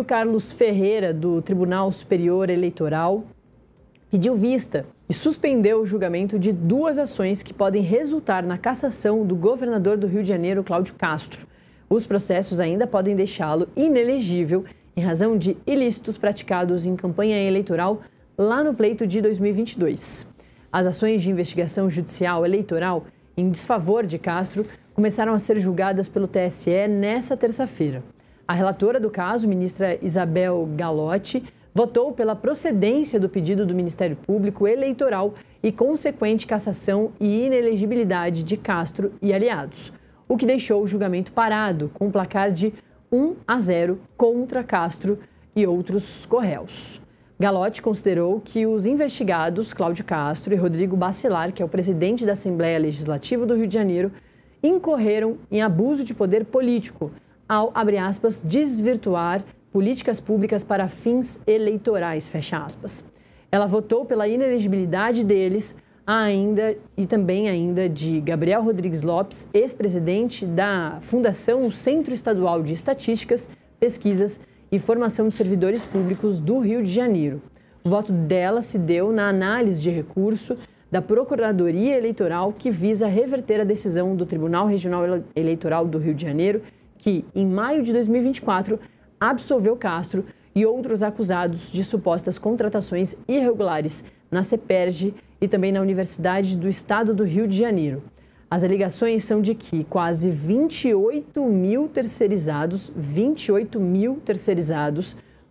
Carlos Ferreira, do Tribunal Superior Eleitoral, pediu vista e suspendeu o julgamento de duas ações que podem resultar na cassação do governador do Rio de Janeiro, Cláudio Castro. Os processos ainda podem deixá-lo inelegível em razão de ilícitos praticados em campanha eleitoral lá no pleito de 2022. As ações de investigação judicial eleitoral em desfavor de Castro começaram a ser julgadas pelo TSE nesta terça-feira. A relatora do caso, ministra Isabel Galotti, votou pela procedência do pedido do Ministério Público Eleitoral e consequente cassação e inelegibilidade de Castro e aliados, o que deixou o julgamento parado, com um placar de 1-0 contra Castro e outros corréus. Galotti considerou que os investigados, Cláudio Castro e Rodrigo Bacelar, que é o presidente da Assembleia Legislativa do Rio de Janeiro, incorreram em abuso de poder político ao, abre aspas, desvirtuar políticas públicas para fins eleitorais, fecha aspas. Ela votou pela inelegibilidade deles e também de Gabriel Rodrigues Lopes, ex-presidente da Fundação Centro Estadual de Estatísticas, Pesquisas e Formação de Servidores Públicos do Rio de Janeiro. O voto dela se deu na análise de recurso da Procuradoria Eleitoral que visa reverter a decisão do Tribunal Regional Eleitoral do Rio de Janeiro, que, em maio de 2024, absolveu Castro e outros acusados de supostas contratações irregulares na CEPERJ e também na Universidade do Estado do Rio de Janeiro. As alegações são de que quase 28 mil terceirizados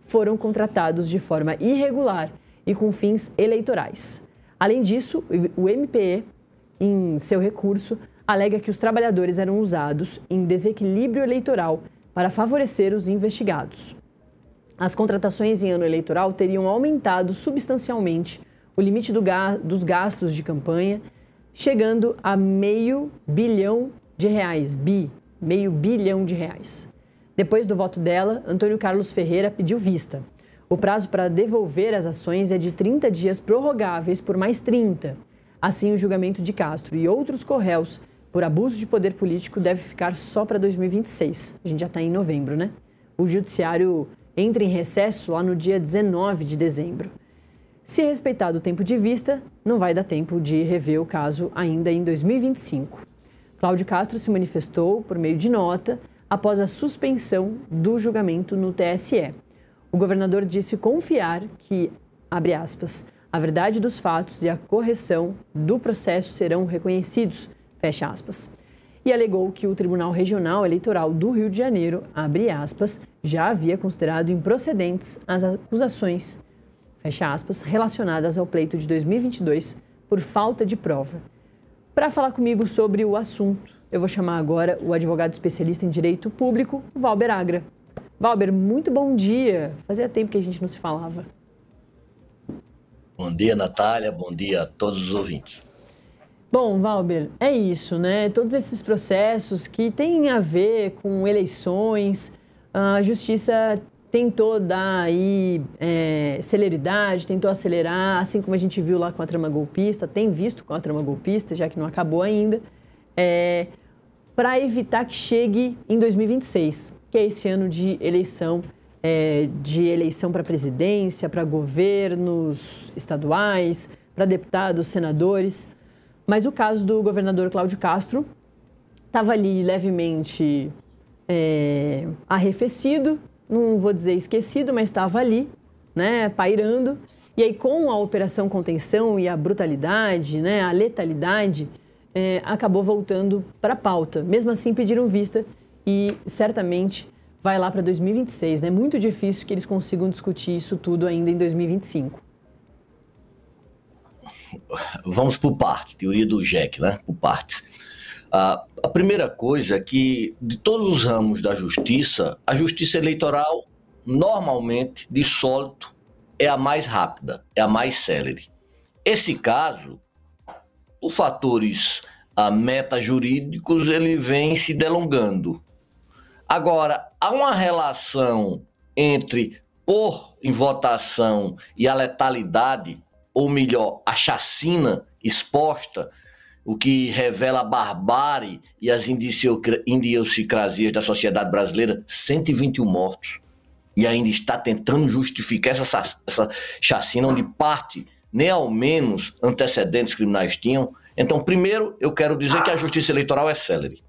foram contratados de forma irregular e com fins eleitorais. Além disso, o MPE, em seu recurso, alega que os trabalhadores eram usados em desequilíbrio eleitoral para favorecer os investigados. As contratações em ano eleitoral teriam aumentado substancialmente o limite dos gastos de campanha, chegando a meio bilhão de reais. Depois do voto dela, Antônio Carlos Ferreira pediu vista. O prazo para devolver as ações é de 30 dias prorrogáveis por mais 30. Assim, o julgamento de Castro e outros corréus por abuso de poder político deve ficar só para 2026. A gente já está em novembro, né? O judiciário entra em recesso lá no dia 19 de dezembro. Se respeitado o tempo de vista, não vai dar tempo de rever o caso ainda em 2025. Cláudio Castro se manifestou por meio de nota após a suspensão do julgamento no TSE. O governador disse confiar que, abre aspas, a verdade dos fatos e a correção do processo serão reconhecidos, fecha aspas, e alegou que o Tribunal Regional Eleitoral do Rio de Janeiro, abre aspas, já havia considerado improcedentes as acusações, fecha aspas, relacionadas ao pleito de 2022 por falta de prova. Para falar comigo sobre o assunto, eu vou chamar agora o advogado especialista em direito público, Valber Agra. Valber, muito bom dia. Fazia tempo que a gente não se falava. Bom dia, Natália. Bom dia a todos os ouvintes. Bom, Valber, é isso, né? Todos esses processos que têm a ver com eleições, a Justiça tentou dar aí celeridade, tentou acelerar, assim como a gente viu lá com a trama golpista, tem visto com a trama golpista, já que não acabou ainda, para evitar que chegue em 2026, que é esse ano de eleição para presidência, para governos estaduais, para deputados, senadores. Mas o caso do governador Cláudio Castro estava ali levemente arrefecido, não vou dizer esquecido, mas estava ali, né, pairando. E aí, com a operação contenção e a brutalidade, né, a letalidade, acabou voltando para a pauta. Mesmo assim, pediram vista e certamente vai lá para 2026. É muito difícil que eles consigam discutir isso tudo ainda em 2025. Vamos por parte, teoria do Jack, né? Por partes. A primeira coisa é que, de todos os ramos da justiça, a justiça eleitoral, normalmente, de sólido, é a mais rápida, é a mais célere. Esse caso, por fatores metajurídicos, ele vem se delongando. Agora, há uma relação entre pôr em votação e a letalidade, ou melhor, a chacina exposta, o que revela a barbárie e as idiosincrasias da sociedade brasileira, 121 mortos. e ainda está tentando justificar essa chacina onde parte, nem ao menos antecedentes criminais tinham. Então, primeiro, eu quero dizer que a justiça eleitoral é célere.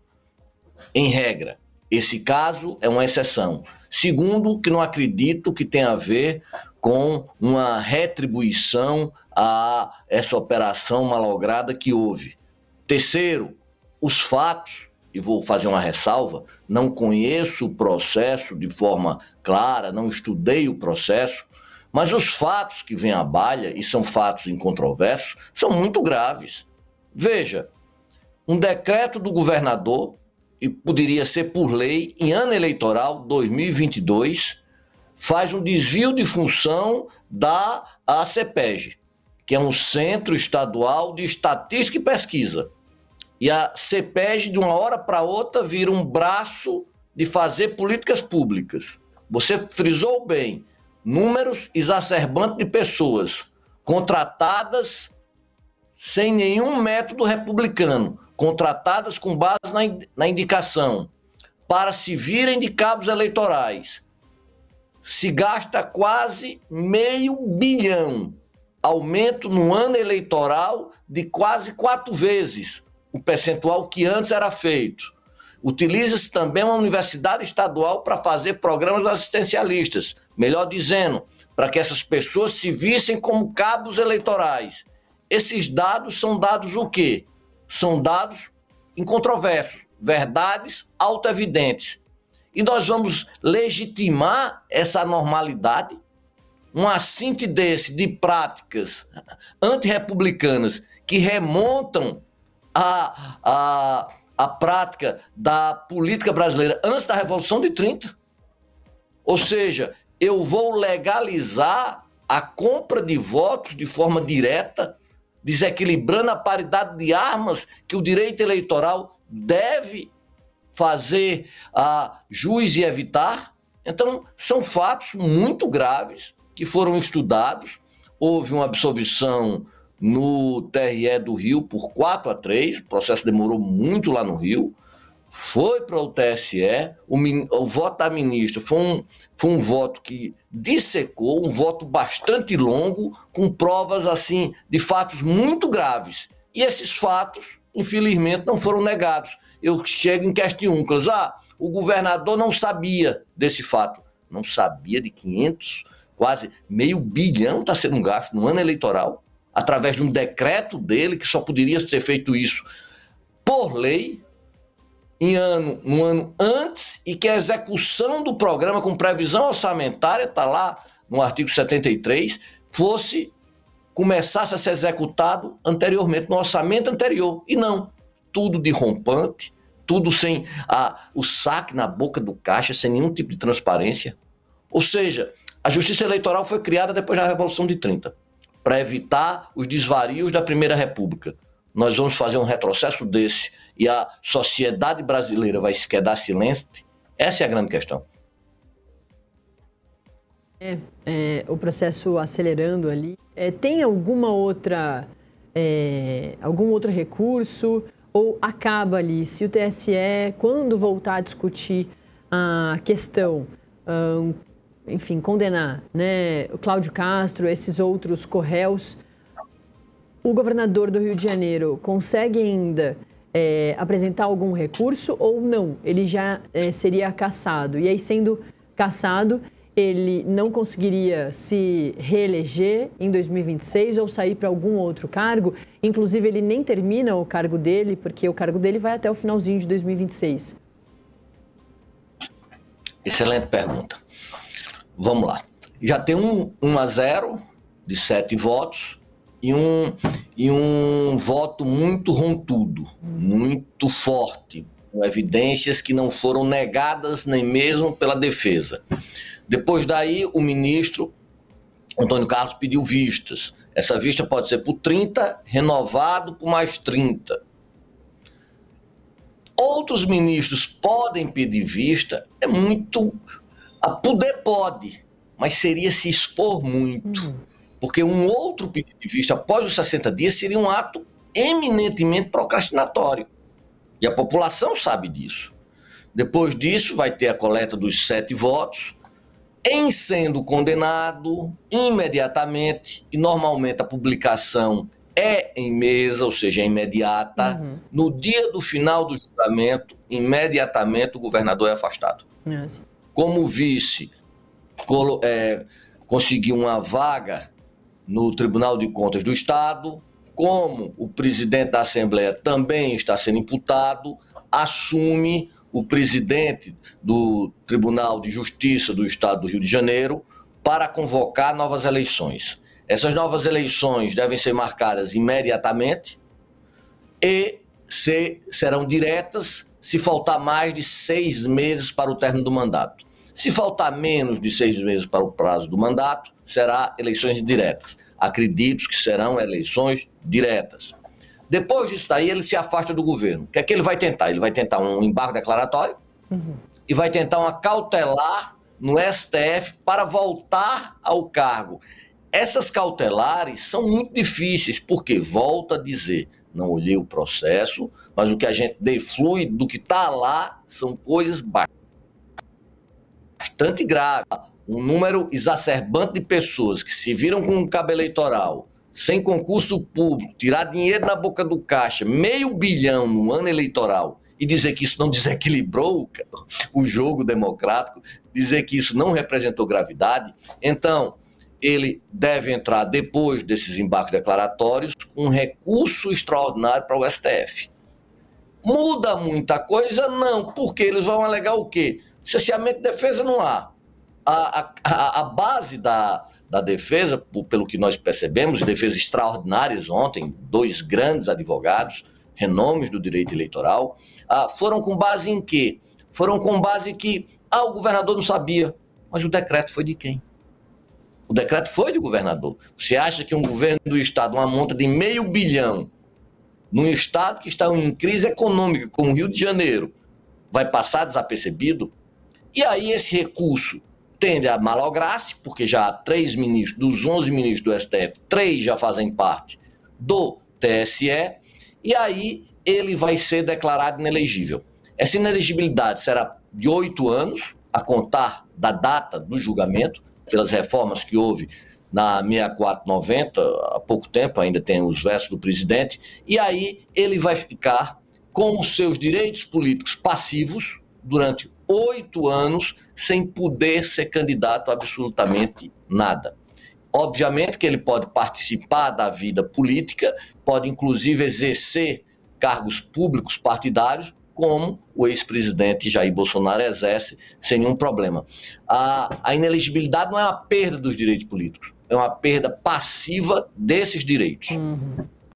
Em regra, esse caso é uma exceção. Segundo, que não acredito que tenha a ver com uma retribuição a essa operação malograda que houve. Terceiro, os fatos, e vou fazer uma ressalva, não conheço o processo de forma clara, não estudei o processo, mas os fatos que vêm à baila, e são fatos incontroversos, são muito graves. Veja, um decreto do governador, e poderia ser por lei, em ano eleitoral 2022, faz um desvio de função da CEPEG, que é um Centro Estadual de Estatística e Pesquisa. E a CEPEG, de uma hora para outra, vira um braço de fazer políticas públicas. Você frisou bem, números exacerbantes de pessoas contratadas sem nenhum método republicano, contratadas com base na indicação, para se virem de cabos eleitorais. Se gasta quase R$500 milhão, aumento no ano eleitoral de quase 4 vezes o percentual que antes era feito. Utiliza-se também uma universidade estadual para fazer programas assistencialistas, melhor dizendo, para que essas pessoas se vissem como cabos eleitorais. Esses dados são dados o quê? São dados incontroversos, verdades autoevidentes. E nós vamos legitimar essa anormalidade, um assinte desse de práticas antirrepublicanas que remontam à prática da política brasileira antes da Revolução de 30. Ou seja, eu vou legalizar a compra de votos de forma direta, desequilibrando a paridade de armas que o direito eleitoral deve fazer juiz e evitar. Então, são fatos muito graves que foram estudados. Houve uma absolvição no TRE do Rio por 4-3, o processo demorou muito lá no Rio, foi para o TSE, o voto da ministra foi um voto que dissecou, um voto bastante longo, com provas assim de fatos muito graves. E esses fatos, infelizmente, não foram negados. Eu chego em questionúnculas. O governador não sabia desse fato. Não sabia de 500, quase R$500 bilhão está sendo gasto no ano eleitoral, através de um decreto dele, que só poderia ter feito isso por lei, no ano antes, e que a execução do programa com previsão orçamentária, está lá no artigo 73, começasse a ser executado anteriormente, no orçamento anterior. E não, tudo de rompante, tudo sem o saque na boca do caixa, sem nenhum tipo de transparência. Ou seja, a justiça eleitoral foi criada depois da Revolução de 30, para evitar os desvarios da Primeira República. Nós vamos fazer um retrocesso desse e a sociedade brasileira vai se quedar silente? Essa é a grande questão. O processo acelerando ali. Tem algum outro recurso? Ou acaba ali? Se o TSE, quando voltar a discutir a questão, enfim, condenar, né, o Cláudio Castro, esses outros corréus, o governador do Rio de Janeiro consegue ainda apresentar algum recurso ou não? Ele já seria cassado. E aí, sendo cassado, ele não conseguiria se reeleger em 2026 ou sair para algum outro cargo? Inclusive, ele nem termina o cargo dele, porque o cargo dele vai até o finalzinho de 2026. Excelente pergunta. Vamos lá. Já tem 1-0 de 7 votos e um voto muito rontudo, muito forte, com evidências que não foram negadas nem mesmo pela defesa. Depois daí, o ministro Antônio Carlos pediu vistas. Essa vista pode ser por 30, renovado por mais 30. Outros ministros podem pedir vista, poder pode, mas seria se expor muito. Porque um outro pedido de vista após os 60 dias seria um ato eminentemente procrastinatório. E a população sabe disso. Depois disso, vai ter a coleta dos 7 votos, Em sendo condenado, imediatamente, e normalmente a publicação é em mesa, ou seja, é imediata, no dia do final do julgamento, imediatamente o governador é afastado. Como vice, conseguiu uma vaga no Tribunal de Contas do Estado, como o presidente da Assembleia também está sendo imputado, assume o presidente do Tribunal de Justiça do Estado do Rio de Janeiro para convocar novas eleições. Essas novas eleições devem ser marcadas imediatamente e serão diretas se faltar mais de 6 meses para o término do mandato. Se faltar menos de 6 meses para o prazo do mandato, será eleições diretas. Acredito que serão eleições diretas. Depois disso daí, ele se afasta do governo. O que é que ele vai tentar? Ele vai tentar um embargo declaratório e vai tentar uma cautelar no STF para voltar ao cargo. Essas cautelares são muito difíceis, porque, volto a dizer, não olhei o processo, mas o que a gente deflui do que está lá são coisas bastante graves. Um número exacerbante de pessoas que se viram com um cabo eleitoral, sem concurso público, tirar dinheiro na boca do caixa, 500 milhões no ano eleitoral, e dizer que isso não desequilibrou o jogo democrático, dizer que isso não representou gravidade. Então, ele deve entrar, depois desses embargos declaratórios, um recurso extraordinário para o STF. Muda muita coisa? Não, porque eles vão alegar o quê? Cerceamento de defesa não há. A base da defesa, pelo que nós percebemos, defesas extraordinárias ontem, 2 grandes advogados, renomes do direito eleitoral, foram com base em quê? Foram com base que o governador não sabia, mas o decreto foi de quem? O decreto foi do governador. Você acha que um governo do estado, uma monta de 500 milhões, num estado que está em crise econômica, como o Rio de Janeiro, vai passar desapercebido? E aí esse recurso tende a malograr-se, porque já há 3 ministros, dos 11 ministros do STF, 3 já fazem parte do TSE, e aí ele vai ser declarado inelegível. Essa inelegibilidade será de 8 anos, a contar da data do julgamento, pelas reformas que houve na 6490, há pouco tempo, ainda tem os versos do presidente, e aí ele vai ficar com os seus direitos políticos passivos durante 8 anos, sem poder ser candidato a absolutamente nada. Obviamente que ele pode participar da vida política, pode inclusive exercer cargos públicos partidários, como o ex-presidente Jair Bolsonaro exerce sem nenhum problema. A inelegibilidade não é uma perda dos direitos políticos, é uma perda passiva desses direitos.